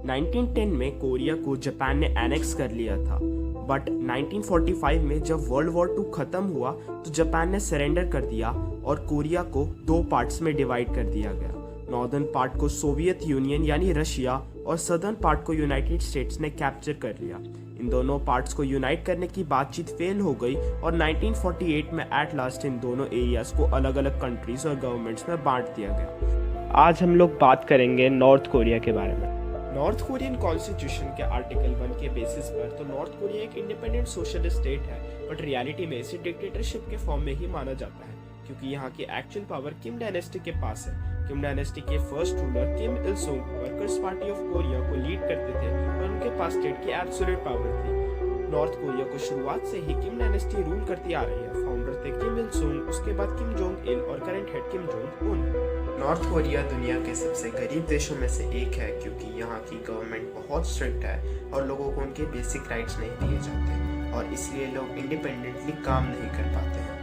1910 में कोरिया को जापान ने एनेक्स कर लिया था, बट 1945 में जब वर्ल्ड वॉर 2 खत्म हुआ तो जापान ने सरेंडर कर दिया और कोरिया को 2 पार्ट्स में डिवाइड कर दिया गया। नॉर्दर्न पार्ट को सोवियत यूनियन यानी रशिया और सदर्न पार्ट को यूनाइटेड स्टेट्स ने कैप्चर कर लिया। इन दोनों पार्ट्स को यूनाइट करने की बातचीत फेल हो गई और 1948 में एट लास्ट इन दोनों एरियाज को अलग अलग कंट्रीज और गवर्नमेंट्स में बांट दिया गया। आज हम लोग बात करेंगे नॉर्थ कोरिया के बारे में। नॉर्थ कोरियन कॉन्स्टिट्यूशन के आर्टिकल 1 के बेसिस पर तो नॉर्थ कोरिया एक इंडिपेंडेंट सोशलिस्ट स्टेट है, बट रियलिटी में इसे डिक्टेटरशिप के फॉर्म में ही माना जाता है, क्योंकि यहाँ की एक्चुअल पावर किम डायनेस्टी के पास है। किम डायनेस्टी के फर्स्ट रूलर किम इल सुंग वर्कर्स पार्टी ऑफ कोरिया को लीड करते थे और उनके पास स्टेट की एब्सोल्यूट पावर थी। नॉर्थ कोरिया को शुरुआत से ही किम डायनेस्टी रूल करती आ रही है। फाउंडर थे किम इल सुंग, उसके बाद किम जोंग इल और current head Kim Jong Un. North Korea दुनिया के सबसे गरीब देशों में से एक है, क्योंकि यहाँ की गवर्नमेंट बहुत स्ट्रिक्ट है और लोगों को उनके बेसिक राइट्स नहीं दिए जाते और इसलिए लोग इंडिपेंडेंटली काम नहीं कर पाते हैं।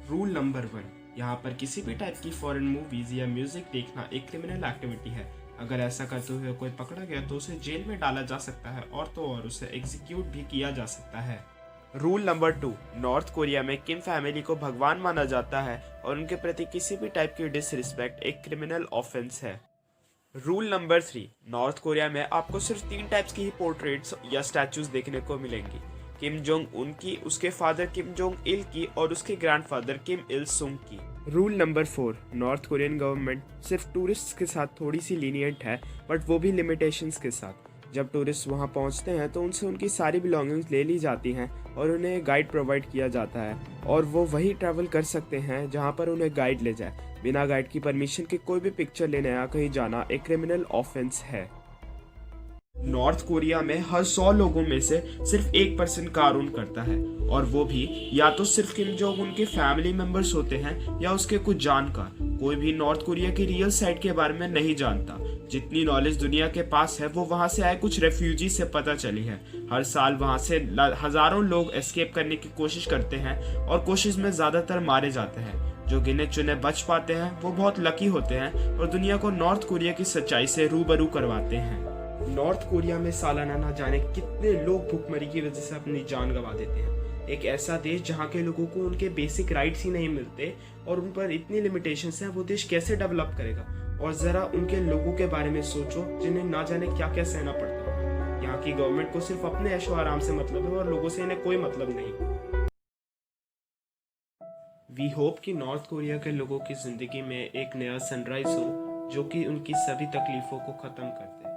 रूल नंबर 1, यहाँ पर किसी भी टाइप की फॉरेन मूवीज या म्यूजिक देखना एक क्रिमिनल एक्टिविटी है। अगर ऐसा करते हुए कोई पकड़ा गया तो उसे जेल में डाला जा सकता है और तो और उसे एग्जीक्यूट भी किया जा सकता है। रूल नंबर 2, नॉर्थ कोरिया में किम फैमिली को भगवान माना जाता है और उनके प्रति किसी भी टाइप की डिसरिस्पेक्ट एक क्रिमिनल ऑफेंस है। रूल नंबर 3, नॉर्थ कोरिया में आपको सिर्फ 3 टाइप्स की ही पोर्ट्रेट्स या स्टैचूज देखने को मिलेंगी, किम जोंग उन की, उसके फादर किम जोंग इल की और उसके ग्रैंडफादर किम इल सुंग की। Rule number 4, north Korean government सिर्फ टूरिस्ट्स के साथ थोड़ी सी लीनियंट है, बट वो भी लिमिटेशंस के साथ। जब टूरिस्ट वहां पहुंचते हैं तो उनसे उनकी सारी बिलोंगिंग्स ले ली जाती हैं और उन्हें गाइड प्रोवाइड किया जाता है और वो वही ट्रैवल कर सकते हैं जहां पर उन्हें गाइड ले जाए। बिना गाइड की परमिशन के कोई भी पिक्चर लेने या कहीं जाना एक क्रिमिनल ऑफेंस है। नॉर्थ कोरिया में हर 100 लोगों में से सिर्फ 1% कार ओन करता है, और वो भी या तो सिर्फ किम जोंग उनके फैमिली मेंबर्स होते हैं या उसके कुछ जानकार। कोई भी नॉर्थ कोरिया की रियल साइड के बारे में नहीं जानता। जितनी नॉलेज दुनिया के पास है वो वहां से आए कुछ रेफ्यूजी से पता चली है। हर साल वहां से हजारों लोग एस्केप करने की कोशिश करते हैं और कोशिश में ज्यादातर मारे जाते हैं। जो गिने चुने बच पाते हैं वो बहुत लकी होते हैं और दुनिया को नॉर्थ कोरिया की सच्चाई से रूबरू करवाते हैं। नॉर्थ कोरिया में सालाना ना जाने कितने लोग भूखमरी की वजह से अपनी जान गंवा देते हैं। एक ऐसा देश जहाँ के लोगों को उनके बेसिक राइट्स ही नहीं मिलते और उन पर इतनी लिमिटेशंस हैं, वो देश कैसे डेवलप करेगा? और जरा उनके लोगों के बारे में सोचो जिन्हें ना जाने क्या क्या सहना पड़ता है। यहाँ की गवर्नमेंट को सिर्फ अपने ऐशो आराम से मतलब है और लोगों से इन्हें कोई मतलब नहीं। वी होप कि नॉर्थ कोरिया के लोगों की जिंदगी में एक नया सनराइज हो जो कि उनकी सभी तकलीफों को खत्म कर दे।